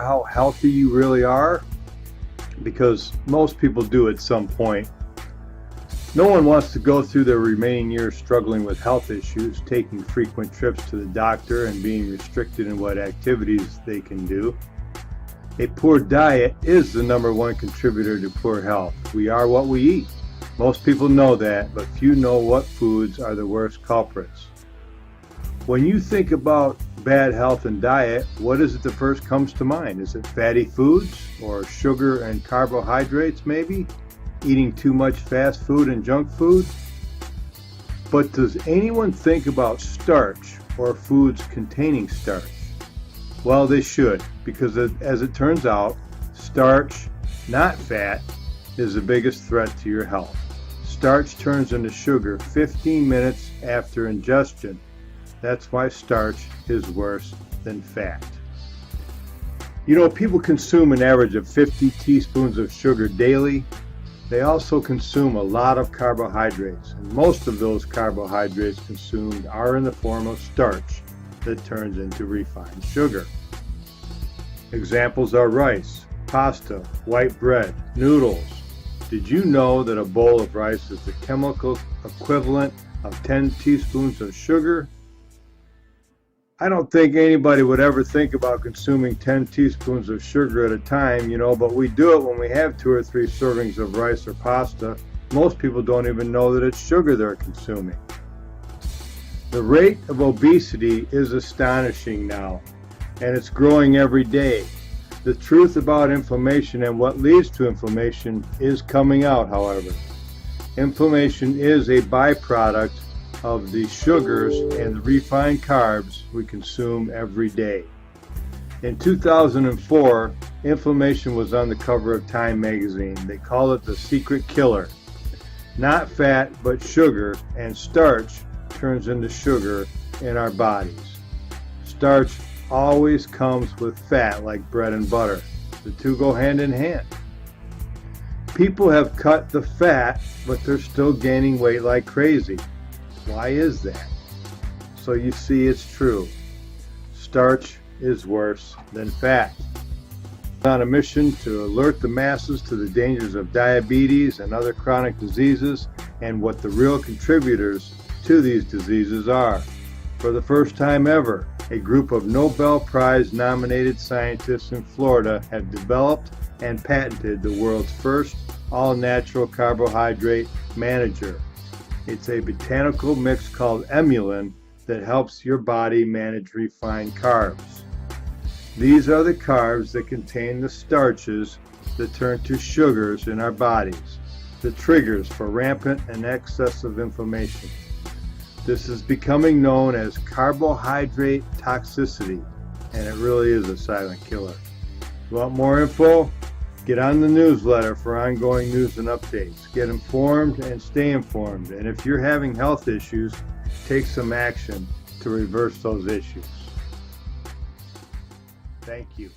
how healthy you really are? Because most people do at some point. No one wants to go through their remaining years struggling with health issues, taking frequent trips to the doctor, and being restricted in what activities they can do. A poor diet is the #1 contributor to poor health. We are what we eat. Most people know that, but few know what foods are the worst culprits. When you think about bad health and diet, what is it that first comes to mind? Is it fatty foods or sugar and carbohydrates maybe? Eating too much fast food and junk food? But does anyone think about starch or foods containing starch? Well, they should, because as it turns out, starch, not fat, is the biggest threat to your health. Starch turns into sugar 15 minutes after ingestion. That's why starch is worse than fat. You know, people consume an average of 50 teaspoons of sugar daily. They also consume a lot of carbohydrates, and most of those carbohydrates consumed are in the form of starch that turns into refined sugar. Examples are rice, pasta, white bread, noodles. Did you know that a bowl of rice is the chemical equivalent of 10 teaspoons of sugar? I don't think anybody would ever think about consuming 10 teaspoons of sugar at a time, but we do it when we have 2 or 3 servings of rice or pasta. Most people don't even know that it's sugar they're consuming. The rate of obesity is astonishing now, and it's growing every day. The truth about inflammation and what leads to inflammation is coming out, however. Inflammation is a byproduct of the sugars and the refined carbs we consume every day. In 2004, inflammation was on the cover of Time magazine. They call it the secret killer. Not fat, but sugar, and starch turns into sugar in our bodies. Starch always comes with fat, like bread and butter. The two go hand in hand. People have cut the fat, but they're still gaining weight like crazy. Why is that? So you see, it's true. Starch is worse than fat. On a mission to alert the masses to the dangers of diabetes and other chronic diseases and what the real contributors to these diseases are. For the first time ever, a group of Nobel Prize nominated scientists in Florida have developed and patented the world's first all-natural carbohydrate manager. It's a botanical mix called Emulin that helps your body manage refined carbs. These are the carbs that contain the starches that turn to sugars in our bodies, the triggers for rampant and excessive inflammation. This is becoming known as carbohydrate toxicity, and it really is a silent killer. Want more info? Get on the newsletter for ongoing news and updates. Get informed and stay informed. And if you're having health issues, take some action to reverse those issues. Thank you.